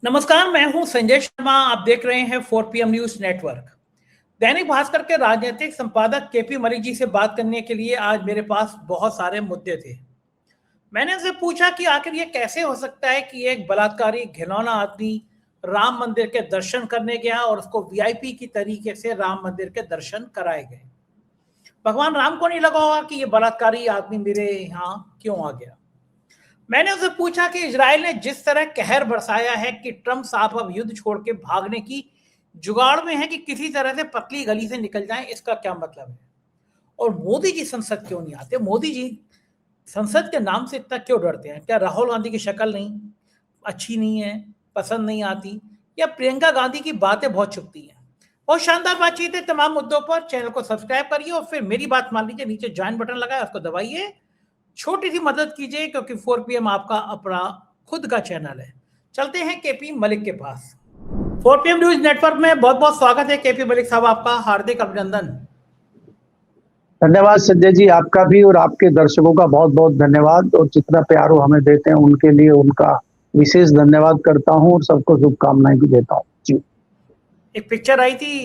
नमस्कार, मैं हूं संजय शर्मा। आप देख रहे हैं 4PM news network. Dainik Bhaskar के राजनीतिक संपादक केपी मलिक जी से बात करने के लिए आज मेरे पास बहुत सारे मुद्दे थे। मैंने उनसे पूछा कि आखिर ये कैसे हो सकता है कि एक बलात्कारी घिनौना आदमी राम मंदिर के दर्शन करने गया और उसको वीआईपी की तरीके से राम मंदिर के दर्शन कराए गए। भगवान राम को नहीं लगा होगा कि ये बलात्कारी आदमी मेरे यहाँ क्यों आ गया। मैंने उसे पूछा कि इजराइल ने जिस तरह कहर बरसाया है कि ट्रंप साहब अब युद्ध छोड़ के भागने की जुगाड़ में है कि किसी तरह से पतली गली से निकल जाएं, इसका क्या मतलब है। और मोदी जी संसद क्यों नहीं आते। मोदी जी संसद के नाम से इतना क्यों डरते हैं। क्या राहुल गांधी की शक्ल नहीं अच्छी नहीं है, पसंद नहीं आती, या प्रियंका गांधी की बातें बहुत चुभती हैं। बहुत शानदार बातचीत है तमाम मुद्दों पर। चैनल को सब्सक्राइब करिए और फिर मेरी बात मान लीजिए, नीचे ज्वाइन बटन लगा है उसको दबाइए, छोटी सी मदद कीजिए, क्योंकि 4PM आपका अपना खुद का चैनल है। चलते हैं केपी मलिक के पास। 4PM न्यूज नेटवर्क में बहुत बहुत स्वागत है केपी मलिक साहब, आपका हार्दिक अभिनंदन। धन्यवाद संजय जी, आपका भी और आपके दर्शकों का बहुत बहुत धन्यवाद। और जितना प्यार वो हमें देते हैं उनके लिए उनका विशेष धन्यवाद करता हूं और सबको शुभकामनाएं भी देता हूं जी। एक पिक्चर आई थी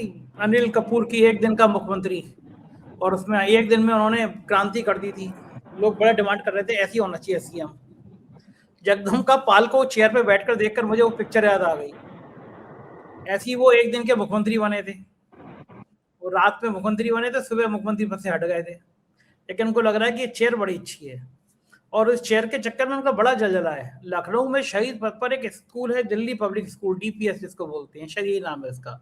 अनिल कपूर की, एक दिन का मुख्यमंत्री, और उसमें एक दिन में उन्होंने क्रांति कर दी थी। लोग बड़ा डिमांड कर रहे थे ऐसी होना चाहिए सीएम। जगदम्बिका पाल को चेयर पे बैठकर देखकर मुझे वो पिक्चर याद आ गई। ऐसी वो एक दिन के मुख्यमंत्री बने थे, वो रात में मुख्यमंत्री बने थे, सुबह मुख्यमंत्री पद से हट गए थे। लेकिन उनको लग रहा है कि ये चेयर बड़ी अच्छी है और इस चेयर के चक्कर में उनका बड़ा जलजला है। लखनऊ में शहीद पथ पर एक स्कूल है, दिल्ली पब्लिक स्कूल, डीपीएस जिसको बोलते हैं, शायद यही नाम है इसका,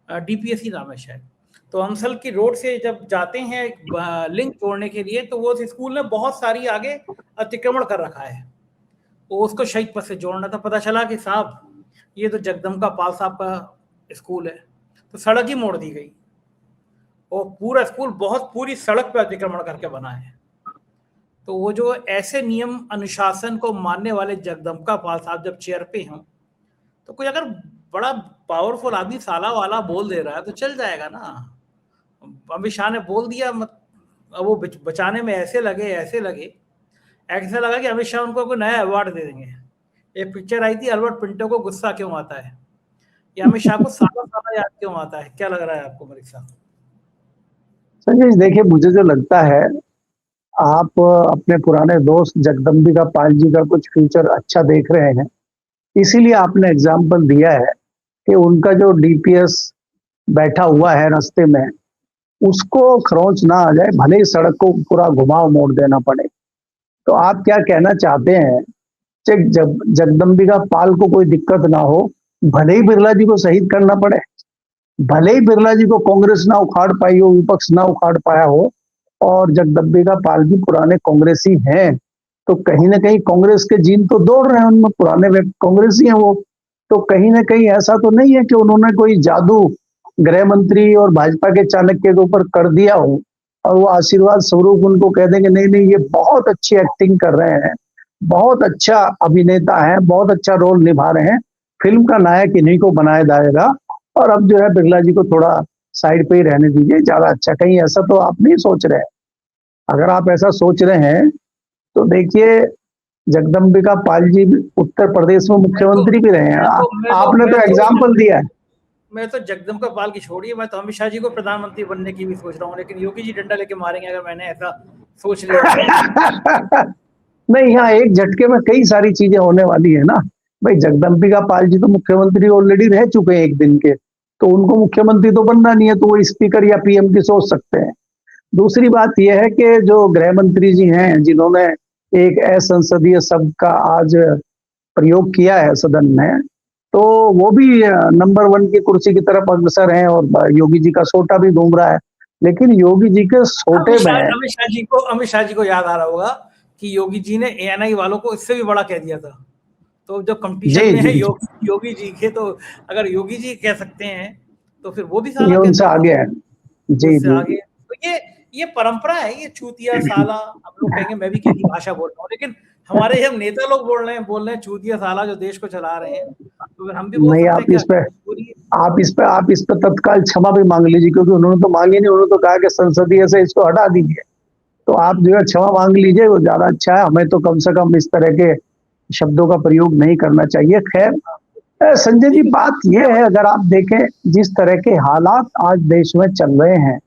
डीपीएस ही नाम है शायद। तो हमसल की रोड से जब जाते हैं लिंक जोड़ने के लिए, तो वो स्कूल ने बहुत सारी आगे अतिक्रमण कर रखा है, वो उसको शहीद पथ से जोड़ना था। पता चला कि साहब ये तो जगदम्बिका पाल साहब का स्कूल है, तो सड़क ही मोड़ दी गई। वो पूरा स्कूल बहुत पूरी सड़क पे अतिक्रमण करके बना है। तो वो जो ऐसे नियम अनुशासन को मानने वाले जगदम्बिका पाल साहब जब चेयर पे हों, तो कोई अगर बड़ा पावरफुल आदमी साला वाला बोल दे रहा है तो चल जाएगा ना। अमित शाह ने बोल दिया, अब वो बचाने में ऐसे लगे ऐसा लगा कि अमित शाह उनको कोई नया अवार्ड दे देंगे। एक पिक्चर आई थी, अल्बर्ट पिंटो को गुस्सा क्यों आता है, या अमित शाह को साला साला याद क्यों आता है। क्या लग रहा है आपको मलिक साहब? संजय देखिए, मुझे जो लगता है आप अपने पुराने दोस्त जगदम्बिका पाल जी का कुछ फ्यूचर अच्छा देख रहे हैं, इसीलिए आपने एग्जाम्पल दिया है कि उनका जो डीपीएस बैठा हुआ है रास्ते में, उसको खरोंच ना आ जाए, भले ही सड़क को पूरा घुमाव मोड़ देना पड़े। तो आप क्या कहना चाहते हैं कि जगदम्बिका पाल को कोई दिक्कत ना हो, भले ही बिरला जी को शहीद करना पड़े, भले ही बिरला जी को कांग्रेस ना उखाड़ पाई हो, विपक्ष ना उखाड़ पाया हो, और जगदम्बिका पाल जी पुराने कांग्रेसी हैं, तो कहीं ना कहीं कांग्रेस के जीन तो दौड़ रहे हैं उनमें, पुराने कांग्रेसी हैं वो। तो कहीं ना कहीं ऐसा तो नहीं है कि उन्होंने कोई जादू गृह मंत्री और भाजपा के चाणक्य के ऊपर कर दिया हो और वो आशीर्वाद स्वरूप उनको कह देंगे नहीं नहीं ये बहुत अच्छी एक्टिंग कर रहे हैं, बहुत अच्छा अभिनेता है, बहुत अच्छा रोल निभा रहे हैं, फिल्म का नायक इन्हीं को बनाया जाएगा और अब जो है बिरला जी को थोड़ा साइड पे ही रहने दीजिए, ज्यादा अच्छा। कहीं ऐसा तो आप नहीं सोच रहे हैं? अगर आप ऐसा सोच रहे हैं तो देखिए, जगदम्बिका पाल जी उत्तर प्रदेश में मुख्यमंत्री भी रहे हैं। आपने तो एग्जाम्पल दिया है। मैं तो जगदम्बिका पाल की छोड़िए, मैं तो अमित शाह जी को प्रधानमंत्री बनने की भी सोच रहा हूँ, लेकिन योगी जी डंडा लेके मारेंगे अगर मैंने ऐसा सोच लिया। नहीं, यहाँ एक झटके में कई सारी चीजें होने वाली है ना भाई। जगदम्बिका पाल जी तो मुख्यमंत्री ऑलरेडी रह चुके हैं एक दिन के, तो उनको मुख्यमंत्री तो बनना नहीं है, तो वो स्पीकर या पीएम की सोच सकते हैं। दूसरी बात यह है कि जो गृह मंत्री जी हैं, जिन्होंने एक असंसदीय शब्द का आज प्रयोग किया है सदन में, तो वो भी नंबर 1 की कुर्सी की तरफ अग्रसर हैं और योगी जी का सोटा भी घूम रहा है। लेकिन योगी जी के सोटे में अमित शाह जी को याद आ रहा होगा कि योगी जी ने एएनआई वालों को इससे भी बड़ा कह दिया था। तो जब कंपटीशन में है योगी जी के, तो अगर योगी जी कह सकते हैं तो फिर वो भी साला उनसे आगे है। जी जी। आगे। तो ये परंपरा है, ये चूतिया साला। हम लोग कहेंगे मैं भी किसी भाषा बोल रहा हूँ, लेकिन हमारे हम नेता लोग बोल रहे हैं चूतिया साला, जो देश को चला रहे हैं। तो हम भी बोल सकते हैं। आप इस पे तत्काल क्षमा भी मांग लीजिए, क्योंकि उन्होंने तो मांगी नहीं, उन्होंने तो कहा कि संसदीय से इसको हटा दीजिए। तो आप जो है क्षमा मांग लीजिए, वो ज्यादा अच्छा है। हमें तो कम से कम इस तरह के शब्दों का प्रयोग नहीं करना चाहिए। खैर, संजय जी, बात यह है, अगर आप देखें जिस तरह के हालात आज देश में चल रहे हैं,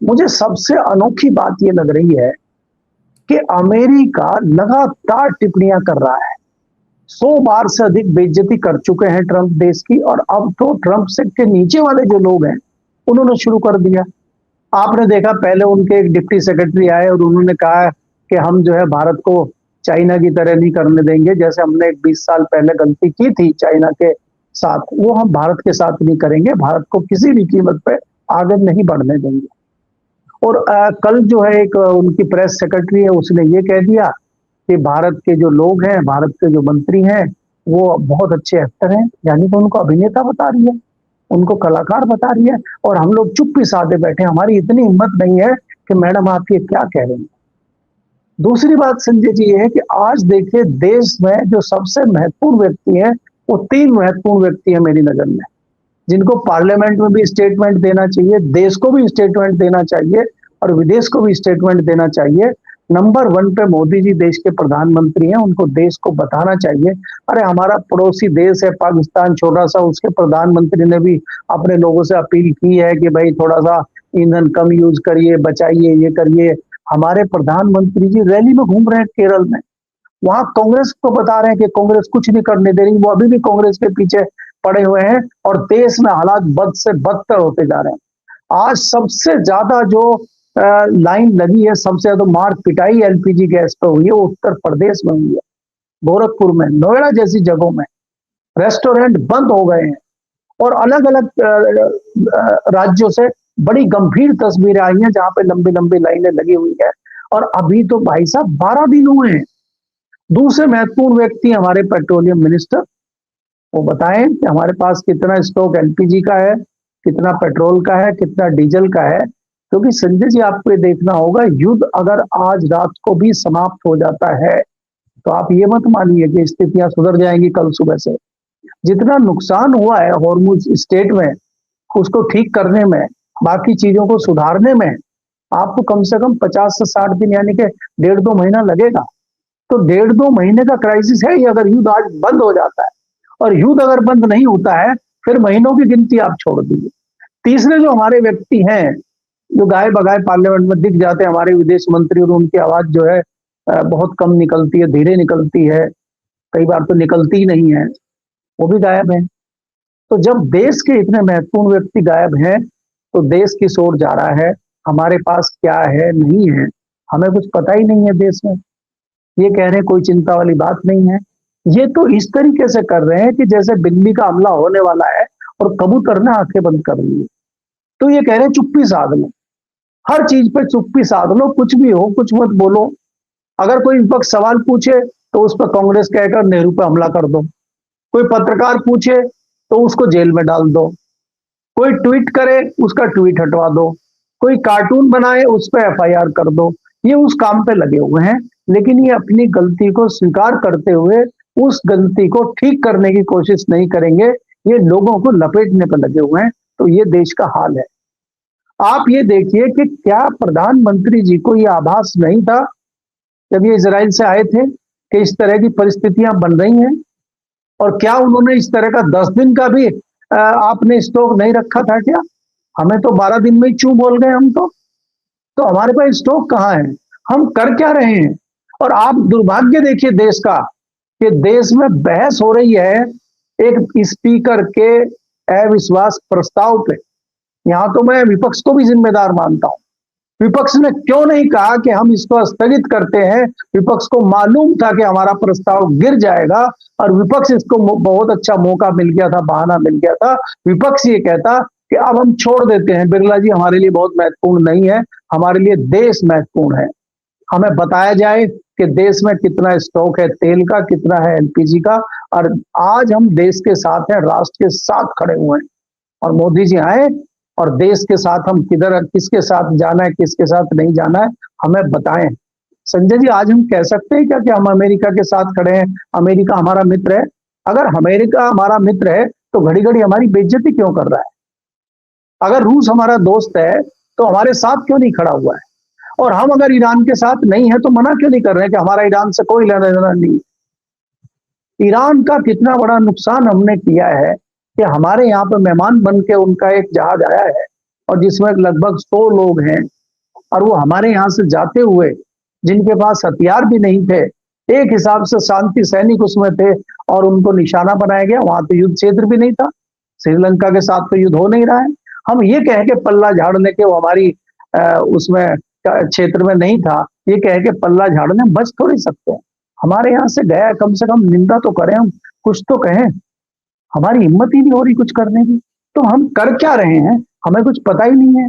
मुझे सबसे अनोखी बात यह लग रही है कि अमेरिका लगातार टिप्पणियां कर रहा है। 100 बार से अधिक बेइज्जती कर चुके हैं ट्रंप देश की, और अब तो ट्रंप से के नीचे वाले जो लोग हैं उन्होंने शुरू कर दिया। आपने देखा, पहले उनके एक डिप्टी सेक्रेटरी आए और उन्होंने कहा कि हम जो है भारत को चाइना की तरह नहीं करने देंगे, जैसे हमने 20 साल पहले गलती की थी चाइना के साथ, वो हम भारत के साथ नहीं करेंगे, भारत को किसी भी कीमत पे आगे नहीं बढ़ने देंगे। और कल जो है एक उनकी प्रेस सेक्रेटरी है, उसने ये कह दिया कि भारत के जो लोग हैं, भारत के जो मंत्री हैं, वो बहुत अच्छे एक्टर हैं, यानी कि उनको अभिनेता बता रही है, उनको कलाकार बता रही है, और हम लोग चुप्पी साधे बैठे, हमारी इतनी हिम्मत नहीं है कि मैडम आप ये क्या कह रहे हैं। दूसरी बात संजय जी ये है कि आज देखिए देश में जो सबसे महत्वपूर्ण व्यक्ति हैं, वो 3 महत्वपूर्ण व्यक्ति हैं मेरी नजर में, जिनको पार्लियामेंट में भी स्टेटमेंट देना चाहिए, देश को भी स्टेटमेंट देना चाहिए और विदेश को भी स्टेटमेंट देना चाहिए। नंबर 1 पे मोदी जी देश के प्रधानमंत्री हैं, उनको देश को बताना चाहिए, अरे हमारा पड़ोसी देश है पाकिस्तान छोटा सा, उसके प्रधानमंत्री ने भी अपने लोगों से अपील की है कि भाई थोड़ा सा ईंधन कम यूज करिए, बचाइए, ये करिए। हमारे प्रधानमंत्री जी रैली में घूम रहे हैं केरल में, वहां कांग्रेस को बता रहे हैं कि कांग्रेस कुछ नहीं करने दे रही, वो अभी भी कांग्रेस के पीछे पड़े हुए हैं और देश में हालात बद से बदतर होते जा रहे हैं। आज सबसे ज्यादा जो लाइन लगी है, सबसे ज्यादा मार पिटाई एलपीजी गैस पर हुई है, वो उत्तर प्रदेश में हुई है, गोरखपुर में, नोएडा जैसी जगहों में रेस्टोरेंट बंद हो गए हैं, और अलग अलग राज्यों से बड़ी गंभीर तस्वीरें आई हैं जहां पे लंबी लंबी लाइनें लगी हुई है, और अभी तो भाई साहब 12 दिन हुए हैं। दूसरे महत्वपूर्ण व्यक्ति हमारे पेट्रोलियम मिनिस्टर, वो बताएं कि हमारे पास कितना स्टॉक एलपीजी का है, कितना पेट्रोल का है, कितना डीजल का है। क्योंकि संजय जी आपको ये देखना होगा, युद्ध अगर आज रात को भी समाप्त हो जाता है तो आप ये मत मानिए कि स्थितियां सुधर जाएंगी कल सुबह से। जितना नुकसान हुआ है हॉर्मुज स्टेट में, उसको ठीक करने में, बाकी चीजों को सुधारने में आपको कम से कम 50 से 60 दिन यानी कि 1.5-2 महीना लगेगा। तो 1.5-2 महीने का क्राइसिस है ये, अगर युद्ध आज बंद हो जाता है। और युद्ध अगर बंद नहीं होता है फिर महीनों की गिनती आप छोड़ दीजिए। तीसरे जो हमारे व्यक्ति हैं, जो गाय बगाए पार्लियामेंट में दिख जाते हैं, हमारे विदेश मंत्री, और उनकी आवाज जो है बहुत कम निकलती है, धीरे निकलती है, कई बार तो निकलती ही नहीं है, वो भी गायब है। तो जब देश के इतने महत्वपूर्ण व्यक्ति गायब हैं तो देश किस ओर जा रहा है, हमारे पास क्या है नहीं है, हमें कुछ पता ही नहीं है देश में। ये कह रहे हैं कोई चिंता वाली बात नहीं है, ये तो इस तरीके से कर रहे हैं कि जैसे बिल्ली का हमला होने वाला है और कबूतर ने आंखें बंद कर ली। तो ये कह रहे हैं चुप्पी साध लो, हर चीज पे चुप्पी साध लो, कुछ भी हो कुछ मत बोलो। अगर कोई विपक्ष सवाल पूछे तो उस पर कांग्रेस कहकर नेहरू पे हमला कर दो, कोई पत्रकार पूछे तो उसको जेल में डाल दो, कोई ट्वीट करे उसका ट्वीट हटवा दो, कोई कार्टून बनाए उस पर एफआईआर कर दो। ये उस काम पे लगे हुए हैं, लेकिन ये अपनी गलती को स्वीकार करते हुए उस गलती को ठीक करने की कोशिश नहीं करेंगे, ये लोगों को लपेटने पर लगे हुए हैं। तो ये देश का हाल है। आप ये देखिए कि क्या प्रधानमंत्री जी को ये आभास नहीं था जब ये इजराइल से आए थे कि इस तरह की परिस्थितियां बन रही हैं, और क्या उन्होंने इस तरह का 10 दिन का भी आपने स्टॉक नहीं रखा था क्या? हमें तो 12 दिन में ही चूं बोल गए हम तो हमारे पास स्टॉक कहाँ है, हम कर क्या रहे हैं? और आप दुर्भाग्य देखिए देश का, कि देश में बहस हो रही है एक स्पीकर के अविश्वास प्रस्ताव पे। यहां तो मैं विपक्ष को भी जिम्मेदार मानता हूं। विपक्ष ने क्यों नहीं कहा कि हम इसको स्थगित करते हैं? विपक्ष को मालूम था कि हमारा प्रस्ताव गिर जाएगा, और विपक्ष इसको बहुत अच्छा मौका मिल गया था, बहाना मिल गया था। विपक्ष ये कहता कि अब हम छोड़ देते हैं, बिरला जी हमारे लिए बहुत महत्वपूर्ण नहीं है, हमारे लिए देश महत्वपूर्ण है। हमें बताया जाए कि देश में कितना स्टॉक है तेल का, कितना है एलपीजी का, और आज हम देश के साथ हैं, राष्ट्र के साथ खड़े हुए हैं। और मोदी जी आए और देश के साथ हम किधर, किसके साथ जाना है, किसके साथ नहीं जाना है, हमें बताएं। संजय जी, आज हम कह सकते हैं क्या कि हम अमेरिका के साथ खड़े हैं, अमेरिका हमारा मित्र है? अगर अमेरिका हमारा मित्र है तो घड़ी घड़ी हमारी बेइज्जती क्यों कर रहा है? अगर रूस हमारा दोस्त है तो हमारे साथ क्यों नहीं खड़ा हुआ है? और हम अगर ईरान के साथ नहीं है तो मना क्यों नहीं कर रहे हैं कि हमारा ईरान से कोई लेना देना नहीं? ईरान का कितना बड़ा नुकसान हमने किया है कि हमारे यहाँ पे मेहमान बन के उनका एक जहाज आया है और जिसमें लगभग 100 लोग हैं, और वो हमारे यहाँ से जाते हुए जिनके पास हथियार भी नहीं थे, एक हिसाब से शांति सैनिक उसमें थे, और उनको निशाना बनाया गया। वहां तो युद्ध क्षेत्र भी नहीं था, श्रीलंका के साथ तो युद्ध हो नहीं रहा है। हम ये कह के पल्ला झाड़ने के वो हमारी उसमें क्षेत्र में नहीं था, ये कह के पल्ला झाड़ने बच थोड़ी सकते हैं। हमारे यहाँ से गया, कम से कम निंदा तो करें, हम कुछ तो कहें। हमारी हिम्मत ही नहीं हो रही कुछ करने की, तो हम कर क्या रहे हैं हमें कुछ पता ही नहीं है।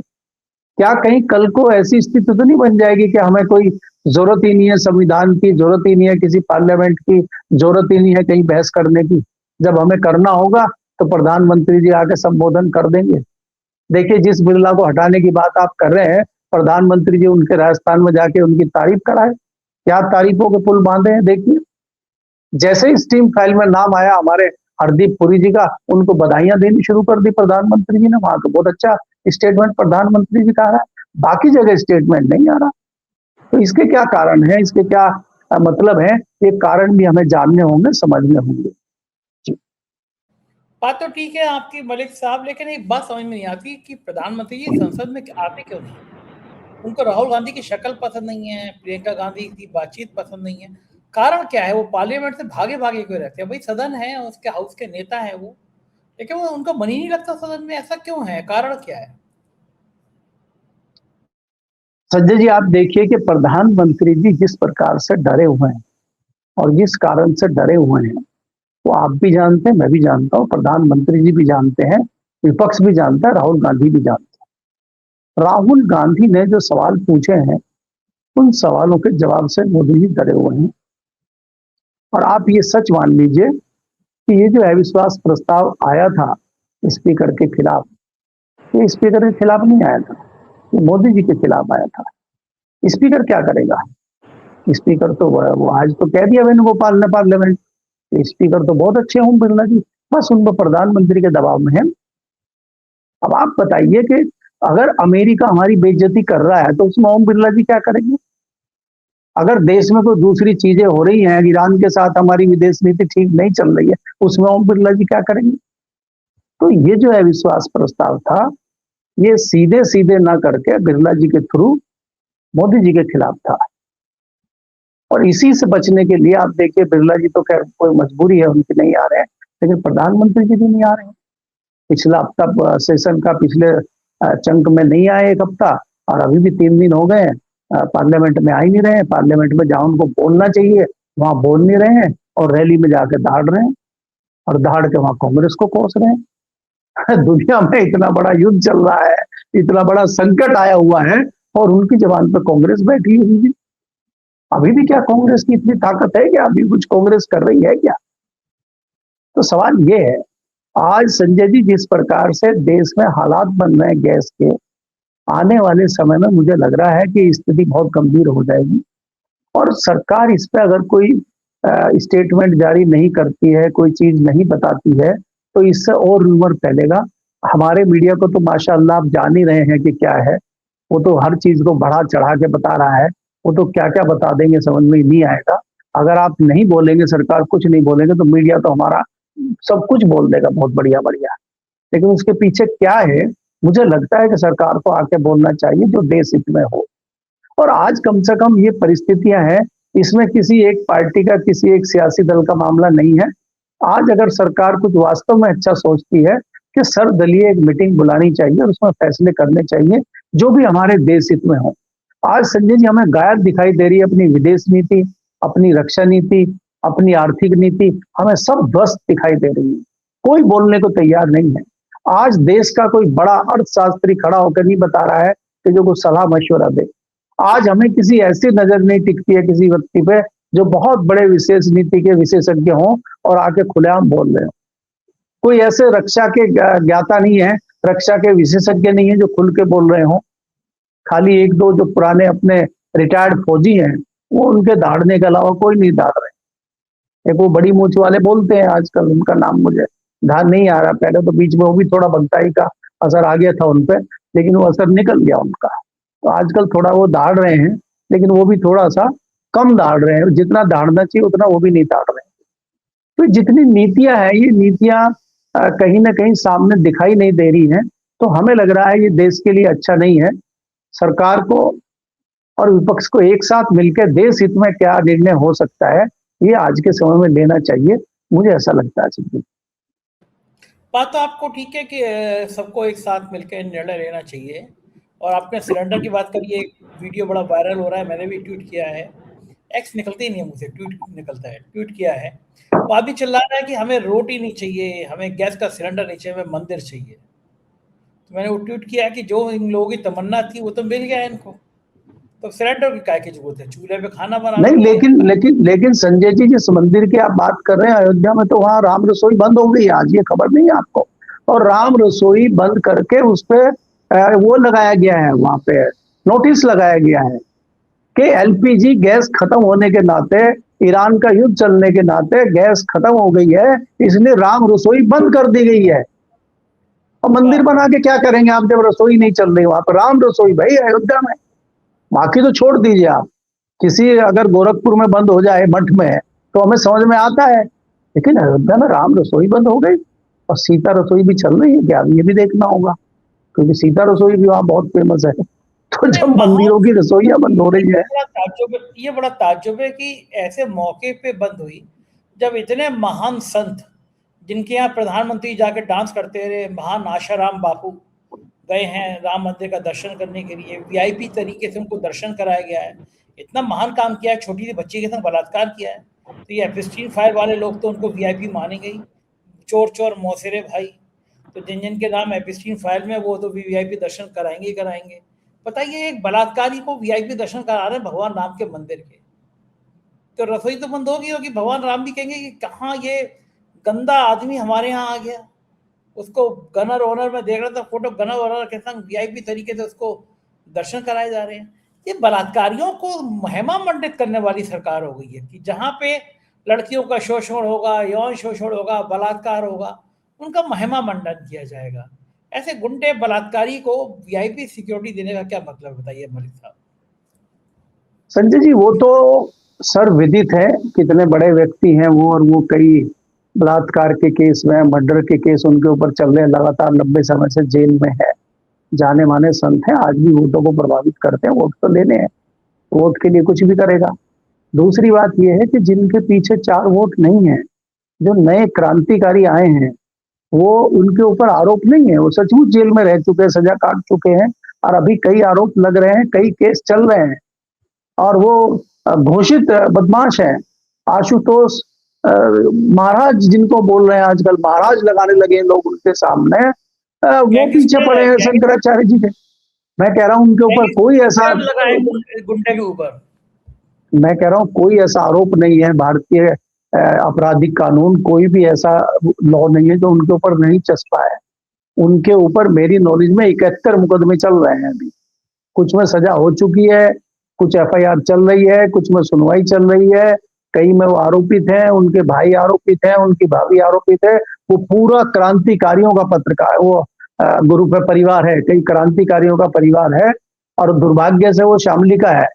क्या कहीं कल को ऐसी स्थिति तो नहीं बन जाएगी कि हमें कोई जरूरत ही नहीं है संविधान की, जरूरत ही नहीं है किसी पार्लियामेंट की, जरूरत ही नहीं है कहीं बहस करने की। जब हमें करना होगा तो प्रधानमंत्री जी आके संबोधन कर देंगे। देखिए, जिस बिरला को हटाने की बात आप कर रहे हैं, प्रधानमंत्री जी उनके राजस्थान में जाके उनकी तारीफ कराए, क्या तारीफों के पुल बांधे हैं। देखिए, जैसे ही स्टीम फाइल में नाम आया हमारे हरदीप पुरी जी का, उनको बधाइयां देनी शुरू कर दी प्रधानमंत्री जी ने। वहां का बहुत अच्छा स्टेटमेंट प्रधानमंत्री जी का आ रहा है, बाकी जगह स्टेटमेंट नहीं आ रहा। तो इसके क्या कारण है, इसके क्या मतलब है, ये कारण भी हमें जानने होंगे, समझने होंगे। बात तो ठीक है आपकी मलिक साहब, लेकिन एक बात समझ में नहीं आती कि प्रधानमंत्री जी संसद में आते क्यों नहीं। उनको राहुल गांधी की शक्ल पसंद नहीं है, प्रियंका गांधी की बातचीत पसंद नहीं है। कारण क्या है? वो पार्लियामेंट से भागे भागे क्यों रहते हैं? भाई सदन है, उसके हाउस के नेता है वो, लेकिन वो उनको मन ही नहीं लगता सदन में। ऐसा क्यों है? कारण क्या है? संजय जी, आप देखिए कि प्रधानमंत्री जी जिस प्रकार से डरे हुए हैं और जिस कारण से डरे हुए हैं, वो आप भी जानते हैं, मैं भी जानता हूँ, प्रधानमंत्री जी भी जानते हैं, विपक्ष भी जानता है, राहुल गांधी भी जानते हैं। राहुल गांधी ने जो सवाल पूछे हैं, उन सवालों के जवाब से मोदी जी डरे हुए हैं। और आप ये सच मान लीजिए कि ये जो अविश्वास प्रस्ताव आया था स्पीकर के खिलाफ, ये स्पीकर के खिलाफ नहीं आया था, ये मोदी जी के खिलाफ आया था। स्पीकर क्या करेगा? स्पीकर तो वो आज तो कह दिया वेणुगोपाल ने पार्लियामेंट, स्पीकर तो बहुत अच्छे ओम बिरला जी, बस उनको प्रधानमंत्री के दबाव में है। अब आप बताइए कि अगर अमेरिका हमारी बेइज्जती कर रहा है तो उसमें ओम बिरला जी क्या करेंगे? अगर देश में कोई दूसरी चीजें हो रही हैं, ईरान के साथ हमारी विदेश नीति ठीक नहीं चल रही है, उसमें ओम बिरला जी क्या करेंगे? तो ये जो अविश्वास प्रस्ताव था, ये सीधे सीधे ना करके बिरला जी के थ्रू मोदी जी के खिलाफ था। और इसी से बचने के लिए आप देखिए, बिरला जी तो खैर कोई मजबूरी है उनकी, नहीं आ रहे हैं, लेकिन प्रधानमंत्री जी भी नहीं आ रहे हैं। पिछला हफ्ता सेशन का पिछले चंक में नहीं आए एक हफ्ता, और अभी भी 3 दिन हो गए पार्लियामेंट में आ ही नहीं रहे हैं। पार्लियामेंट में जहां उनको बोलना चाहिए वहां बोल नहीं रहे हैं, और रैली में जाके दहाड़ रहे हैं, और दहाड़ के वहां कांग्रेस को कोस रहे हैं। दुनिया में इतना बड़ा युद्ध चल रहा है, इतना बड़ा संकट आया हुआ है, और उनकी जबान पर कांग्रेस बैठी हुई है। अभी भी क्या कांग्रेस की इतनी ताकत है क्या? अभी कुछ कांग्रेस कर रही है क्या? तो सवाल ये है, आज संजय जी जिस प्रकार से देश में हालात बन रहे हैं गैस के, आने वाले समय में मुझे लग रहा है कि स्थिति बहुत गंभीर हो जाएगी। और सरकार इस पे अगर कोई स्टेटमेंट जारी नहीं करती है, कोई चीज नहीं बताती है, तो इससे और रूमर फैलेगा। हमारे मीडिया को तो माशाअल्लाह आप जान ही रहे हैं कि क्या है, वो तो हर चीज को बढ़ा चढ़ा के बता रहा है। वो तो क्या क्या बता देंगे समझ में नहीं आएगा। अगर आप नहीं बोलेंगे, सरकार कुछ नहीं बोलेंगे, तो मीडिया तो हमारा सब कुछ बोल देगा बहुत बढ़िया बढ़िया। लेकिन उसके पीछे क्या है, मुझे लगता है कि सरकार को आके बोलना चाहिए जो देश हित में हो। और आज कम से कम ये परिस्थितियां हैं, इसमें किसी एक पार्टी का, किसी एक सियासी दल का मामला नहीं है। आज अगर सरकार कुछ वास्तव में अच्छा सोचती है कि सर्वदलीय एक मीटिंग बुलानी चाहिए और उसमें फैसले करने चाहिए जो भी हमारे देश हित में हो। आज संजय जी हमें गायब दिखाई दे रही है अपनी विदेश नीति, अपनी रक्षा नीति, अपनी आर्थिक नीति, हमें सब ध्वस्त दिखाई दे रही है। कोई बोलने को तैयार नहीं है। आज देश का कोई बड़ा अर्थशास्त्री खड़ा होकर नहीं बता रहा है कि जो कुछ सलाह मशवरा दे। आज हमें किसी ऐसी नजर नहीं टिकती है किसी व्यक्ति पे जो बहुत बड़े विशेष नीति के विशेषज्ञ हों और आके खुलेआम बोल रहे हो। कोई ऐसे रक्षा के ज्ञाता नहीं है, रक्षा के विशेषज्ञ नहीं है जो खुल के बोल रहे हो। खाली एक दो जो पुराने अपने रिटायर्ड फौजी हैं, वो उनके दाढ़ने के अलावा कोई नहीं दाढ़ रहे। एक वो बड़ी मूछ वाले बोलते हैं आजकल, उनका नाम मुझे ध्यान नहीं आ रहा, पहले तो बीच में वो भी थोड़ा बंकाई का असर आ गया था उन पे, लेकिन वो असर निकल गया उनका। तो आजकल थोड़ा वो दाढ़ रहे हैं, लेकिन वो भी थोड़ा सा कम दाढ़ रहे हैं, जितना दाढ़ना चाहिए उतना वो भी नहीं दाढ़ रहे हैं। तो जितनी नीतियां हैं, ये नीतियां कहीं ना कहीं सामने दिखाई नहीं दे रही हैं। तो हमें लग रहा है ये देश के लिए अच्छा नहीं है। सरकार को और विपक्ष को एक साथ मिलकर देश हित में क्या निर्णय हो सकता है, ये आज के समय में लेना चाहिए, मुझे ऐसा लगता है। संजीव, बात तो आपको ठीक है कि सबको एक साथ मिलकर निर्णय लेना चाहिए। और आपने सिलेंडर की बात करी, एक वीडियो बड़ा वायरल हो रहा है, मैंने भी ट्वीट किया है। एक्स निकलते ही नहीं है मुझसे, ट्वीट निकलता है, ट्वीट किया है। वो अभी चिल्ला रहा है कि हमें रोटी नहीं चाहिए, हमें गैस का सिलेंडर नहीं चाहिए, हमें मंदिर चाहिए। तो मैंने वो ट्वीट किया कि जो इन लोगों की तमन्ना थी वो तो मिल गया इनको, तो सिलेंडर की काय की जरूरत है, चूल्हे पे खाना बना नहीं, लेंगे। लेकिन संजय जी, जिस मंदिर की आप बात कर रहे हैं अयोध्या में, तो वहां राम रसोई बंद हो गई आज, ये खबर नहीं है आपको? और राम रसोई बंद करके उस पे वो लगाया गया है, वहां पे नोटिस लगाया गया है कि एलपीजी गैस खत्म होने के नाते, ईरान का युद्ध चलने के नाते गैस खत्म हो गई है, इसलिए राम रसोई बंद कर दी गई है। और मंदिर बना के क्या करेंगे आप जब रसोई नहीं चल रही? वहां पर राम रसोई भाई अयोध्या में, बाकी तो छोड़ दीजिए आप। किसी अगर गोरखपुर में बंद हो जाए, मठ में, तो हमें समझ में आता है, लेकिन अयोध्या में राम रसोई बंद हो गई और सीता रसोई भी चल रही है क्या, ये भी देखना होगा, क्योंकि सीता रसोई भी वहां बहुत फेमस है। तो नहीं, जब मंदिरों की रसोइयां बंद हो रही है, ये बड़ा ताज्जुब है कि ऐसे मौके पे बंद हुई जब इतने महान संत, जिनके यहाँ प्रधानमंत्री जाके डांस करते रहे, महान आशाराम बापू गए हैं राम मंदिर का दर्शन करने के लिए, वीआईपी तरीके से उनको दर्शन कराया गया है, इतना महान काम किया है, छोटी सी बच्ची के साथ बलात्कार किया है, तो ये एपिस्टीन फाइल वाले लोग तो उनको वीआईपी माने गई, चोर चोर मौसेरे भाई। तो जिन जिन के नाम एपिस्टीन फाइल में, वो तो वीआईपी दर्शन कराएंगे ही कराएंगे। बताइए, एक बलात्कारी को वीआईपी दर्शन करा रहे हैं भगवान राम के मंदिर के, तो रसोई तो बंद होगी। भगवान राम भी कहेंगे कि कहाँ ये गंदा आदमी हमारे यहाँ आ गया। उसको गनर ओनर में देख रहा था फोटो, गनर ओनर के संग वीआईपी तरीके से उसको दर्शन कराए जा रहे हैं। ये बलात्कारियों को महिमा मंडित करने वाली सरकार हो गई है कि जहां पे लड़कियों का शोषण होगा, यौन शोषण होगा, बलात्कार होगा, उनका महिमा मंडन किया जाएगा। ऐसे गुंडे बलात्कारी को वीआईपी सिक्योरिटी देने का क्या मतलब, बताइए मलिक साहब। संजय जी, वो तो सर्वविदित है, कितने बड़े व्यक्ति हैं वो, और वो कई बलात्कार के केस में, मर्डर के केस उनके ऊपर चल रहे हैं, लगातार लंबे समय से जेल में है, जाने माने संत हैं, आज भी वोटों को प्रभावित करते हैं, वोट तो लेने हैं, वोट के लिए कुछ भी करेगा। दूसरी बात यह है कि जिनके पीछे 4 वोट नहीं है, जो नए क्रांतिकारी आए हैं, वो उनके ऊपर आरोप नहीं है, वो सचमुच जेल में रह चुके हैं, सजा काट चुके हैं, और अभी कई आरोप लग रहे हैं, कई केस चल रहे हैं, और वो घोषित बदमाश है। आशुतोष महाराज, जिनको बोल रहे हैं आजकल महाराज लगाने लगे हैं लोग उनके सामने, वो पीछे पड़े हैं शंकराचार्य जी के। मैं कह रहा हूं उनके ऊपर कोई ऐसा, गुंडे के ऊपर, मैं कह रहा हूं कोई ऐसा आरोप नहीं है। भारतीय आपराधिक कानून, कोई भी ऐसा लॉ नहीं है जो उनके ऊपर नहीं चस्पा है। उनके ऊपर मेरी नॉलेज में 71 मुकदमे चल रहे हैं अभी, कुछ में सजा हो चुकी है, कुछ एफआईआर चल रही है, कुछ में सुनवाई चल रही है, कई में वो आरोपित हैं, उनके भाई आरोपित हैं, उनकी भाभी आरोपित है। वो पूरा क्रांतिकारियों का पत्रकार, वो ग्रुप है, परिवार है, कई क्रांतिकारियों का परिवार है, और दुर्भाग्य से वो शामली का है।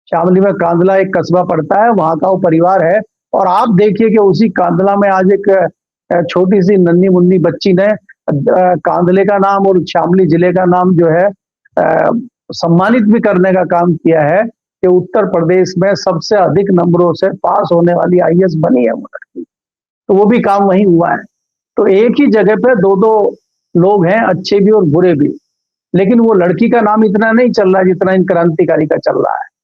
शामली में कांदला एक कस्बा पड़ता है, वहां का वो परिवार है। और आप देखिए कि उसी कांदला में आज एक छोटी सी नन्ही मुन्नी बच्ची ने कांदले का नाम और शामली जिले का नाम जो है सम्मानित भी करने का काम किया है कि उत्तर प्रदेश में सबसे अधिक नंबरों से पास होने वाली आईएएस बनी है वो लड़की। तो वो भी काम वहीं हुआ है। तो एक ही जगह पे 2-2 लोग हैं, अच्छे भी और बुरे भी, लेकिन वो लड़की का नाम इतना नहीं चल रहा है जितना इन क्रांतिकारी का चल रहा है।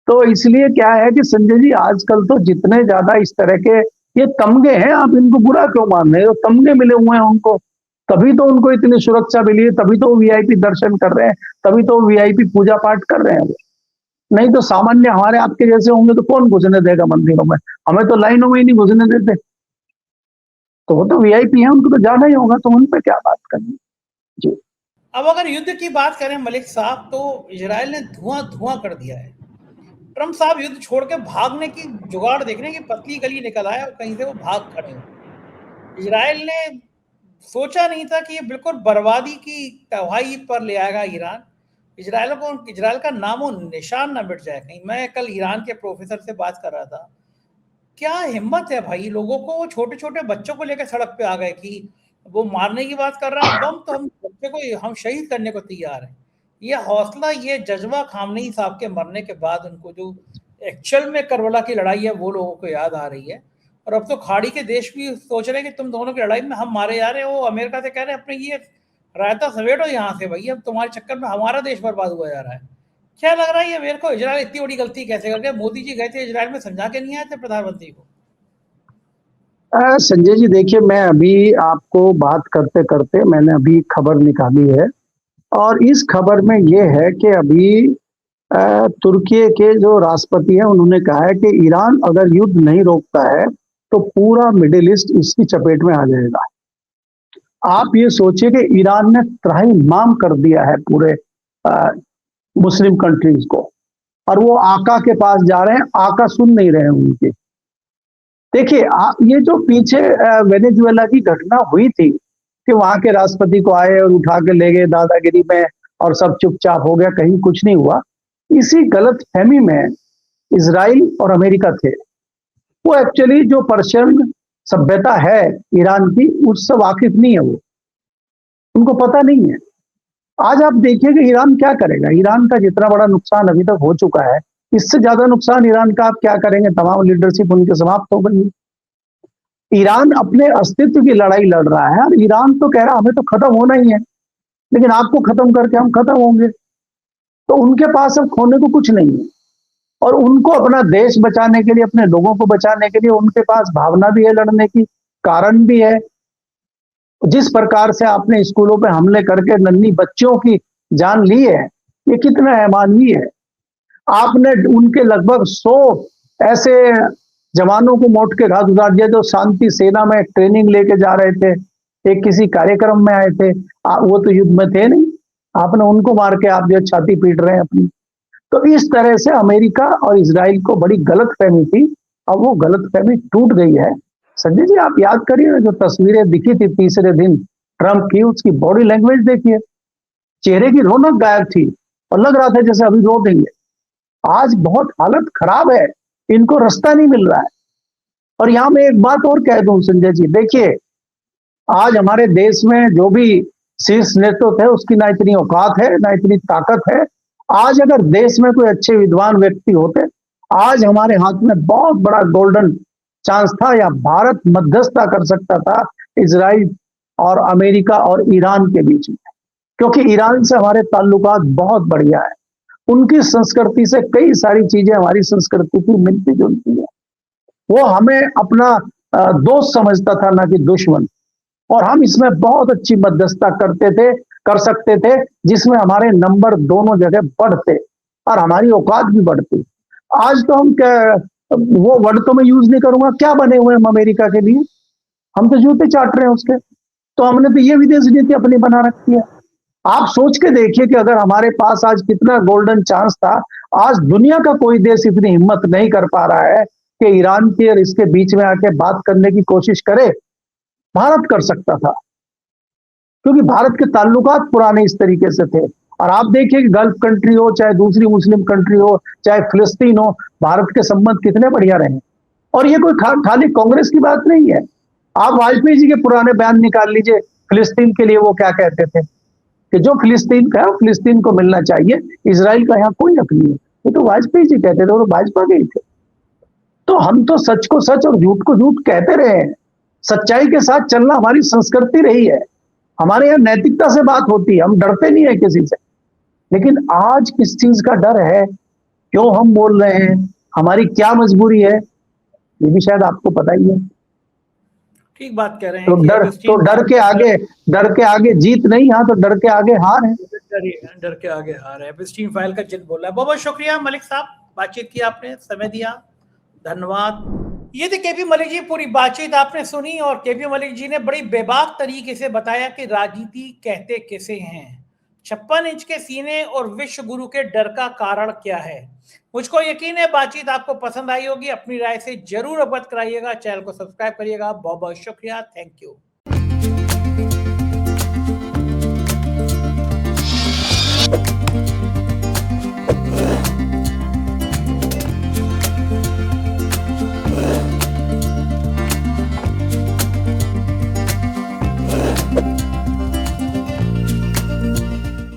तो इसलिए क्या है कि संजय जी, आजकल तो जितने ज्यादा इस तरह के ये तमगे हैं, आप इनको बुरा क्यों मान रहे हो? तमगे मिले हुए हैं उनको, तभी तो उनको इतनी सुरक्षा मिली है, तभी तो वीआईपी दर्शन कर रहे हैं, तभी तो वीआईपी पूजा पाठ कर रहे हैं। नहीं तो सामान्य हमारे आपके जैसे होंगे तो कौन घुसने देगा मंदिरों में? हमें तो लाइनों में ही नहीं घुसने देते। तो वो तो वीआईपी है, उनको तो जाना ही होगा, तो उन पर क्या बात करनी जी। अब अगर युद्ध की बात करें मलिक साहब, तो इजराइल ने धुआं धुआं कर दिया है। ट्रंप साहब युद्ध छोड़ के भागने की जुगाड़ देखने की पतली गली निकल आया और कहीं से वो भाग खड़े हो। इजराइल ने सोचा नहीं था कि ये बिल्कुल बर्बादी की तबाही पर ले आएगा ईरान। इजराइल का नामो निशान ना मिट जाए कहीं। मैं कल ईरान के प्रोफेसर से बात कर रहा था क्या हिम्मत है भाई लोगों को, वो छोटे छोटे बच्चों को लेकर सड़क पे आ गए कि वो मारने की बात कर रहे हैं, बम तो हम बच्चे को हम शहीद करने को तैयार हैं। ये हौसला, ये जज्बा खामनेई साहब के मरने के बाद उनको जो एक्चुअल में करबला की लड़ाई है वो लोगों को याद आ रही है। और अब तो खाड़ी के देश भी सोच रहे हैं कि तुम दोनों की लड़ाई में हम मारे जा रहे हैं। वो अमेरिका से कह रहे हैं अपने ये रायता समेटो यहाँ से भाई, अब तुम्हारे चक्कर में हमारा देश बर्बाद हुआ जा रहा है। क्या लग रहा है ये मेरे को, इजराइल इतनी बड़ी गलती कैसे कर गया? मोदी जी गए थे इजराइल में, समझा के नहीं आए थे प्रधानमंत्री को? संजय जी देखिए, मैं अभी आपको बात करते करते मैंने अभी खबर निकाली है, और इस खबर में ये है कि अभी तुर्की के जो राष्ट्रपति हैं उन्होंने कहा है कि ईरान अगर युद्ध नहीं रोकता है तो पूरा मिडिल ईस्ट इसकी चपेट में आ जाएगा। आप ये सोचिए कि ईरान ने त्राहिमाम कर दिया है पूरे मुस्लिम कंट्रीज को, और वो आका के पास जा रहे हैं, आका सुन नहीं रहे हैं उनके। देखिए ये जो पीछे वेनेजुएला की घटना हुई थी कि वहां के राष्ट्रपति को आए और उठा के ले गए दादागिरी में और सब चुपचाप हो गया, कहीं कुछ नहीं हुआ, इसी गलत फहमी में इजराइल और अमेरिका थे। वो एक्चुअली जो पर्शियन सभ्यता है ईरान की, उससे वाकिफ नहीं है, वो उनको पता नहीं है। आज आप देखिए कि ईरान क्या करेगा। ईरान का जितना बड़ा नुकसान अभी तक हो चुका है, इससे ज्यादा नुकसान ईरान का आप क्या करेंगे? तमाम लीडरशिप उनके समाप्त हो गई। ईरान अपने अस्तित्व की लड़ाई लड़ रहा है, और ईरान तो कह रहा हमें तो खत्म होना ही है, लेकिन आपको खत्म करके हम खत्म होंगे। तो उनके पास अब खोने को कुछ नहीं है, और उनको अपना देश बचाने के लिए, अपने लोगों को बचाने के लिए उनके पास भावना भी है लड़ने की, कारण भी है। जिस प्रकार से आपने स्कूलों पे हमले करके नन्ही बच्चियों की जान ली है, ये कितना अमानवीय है। आपने उनके लगभग 100 ऐसे जवानों को मौत के घाट उतार दिया जो शांति सेना में ट्रेनिंग लेके जा रहे थे, एक किसी कार्यक्रम में आए थे, वो तो युद्ध में थे नहीं, आपने उनको मार के आप जो छाती पीट रहे हैं अपनी। तो इस तरह से अमेरिका और इजराइल को बड़ी गलत फहमी थी, अब वो गलत फहमी टूट गई है। संजय जी आप याद करिए ना, जो तस्वीरें दिखी थी तीसरे दिन ट्रंप की, उसकी बॉडी लैंग्वेज देखिए, चेहरे की रौनक गायब थी और लग रहा था जैसे अभी रो देंगे। आज बहुत हालत खराब है, इनको रास्ता नहीं मिल रहा है। और यहां मैं एक बात और कह दूं संजय जी, देखिए आज हमारे देश में जो भी शीर्ष नेतृत्व है उसकी ना इतनी औकात है, ना इतनी ताकत है। आज अगर देश में कोई अच्छे विद्वान व्यक्ति होते, आज हमारे हाथ में बहुत बड़ा गोल्डन चांस था, या भारत मध्यस्थता कर सकता था इजराइल और अमेरिका और ईरान के बीच में, क्योंकि ईरान से हमारे ताल्लुकात बहुत बढ़िया है। उनकी संस्कृति से कई सारी चीजें हमारी संस्कृति की मिलती जुलती है। वो हमें अपना दोस्त समझता था, ना कि दुश्मन, और हम इसमें बहुत अच्छी मध्यस्थता करते थे, कर सकते थे, जिसमें हमारे नंबर दोनों जगह बढ़ते और हमारी औकात भी बढ़ती। आज तो हम क्या, वो वर्ड तो मैं यूज नहीं करूंगा, क्या बने हुए हम अमेरिका के लिए, हम तो जूते चाट रहे हैं उसके। तो हमने तो ये विदेश नीति अपनी बना रखी है। आप सोच के देखिए कि अगर हमारे पास आज कितना गोल्डन चांस था, आज दुनिया का कोई देश इतनी हिम्मत नहीं कर पा रहा है कि ईरान के और इसके बीच में आके बात करने की कोशिश करे। भारत कर सकता था, क्योंकि भारत के ताल्लुकात पुराने इस तरीके से थे। और आप देखिए कि गल्फ कंट्री हो, चाहे दूसरी मुस्लिम कंट्री हो, चाहे फिलिस्तीन हो, भारत के संबंध कितने बढ़िया रहे। और ये कोई खाली कांग्रेस की बात नहीं है। आप वाजपेयी जी के पुराने बयान निकाल लीजिए, फिलिस्तीन के लिए वो क्या कहते थे कि जो फिलिस्तीन का है फिलिस्तीन को मिलना चाहिए, इजराइल का यहाँ कोई हक नहीं है। ये तो वाजपेयी जी कहते थे, वो भाजपा के ही थे। तो हम तो सच को सच और झूठ को झूठ कहते रहे हैं। सच्चाई के साथ चलना हमारी संस्कृति रही है। हमारे यहाँ नैतिकता से बात होती है, हम डरते नहीं है किसी से। लेकिन आज किस चीज का डर है, क्यों हम बोल रहे हैं, हमारी क्या मजबूरी है, ये भी शायद आपको पता ही है। ठीक बात कह रहे हैं। तो डर के आगे जीत नहीं, यहाँ तो डर के आगे हार है। डर के आगे हार है, एपिस्टीन फाइल का जिद बोला है। बहुत बहुत शुक्रिया मलिक साहब, बातचीत की आपने, समय दिया, धन्यवाद। ये थी केपी मलिक जी, पूरी बातचीत आपने सुनी और केपी मलिक जी ने बड़ी बेबाक तरीके से बताया कि राजनीति कहते किसे हैं, 56 इंच के सीने और विश्व गुरु के डर का कारण क्या है। मुझको यकीन है बातचीत आपको पसंद आई होगी। अपनी राय से जरूर अवगत कराइएगा, चैनल को सब्सक्राइब करिएगा। बहुत बहुत शुक्रिया, थैंक यू। है।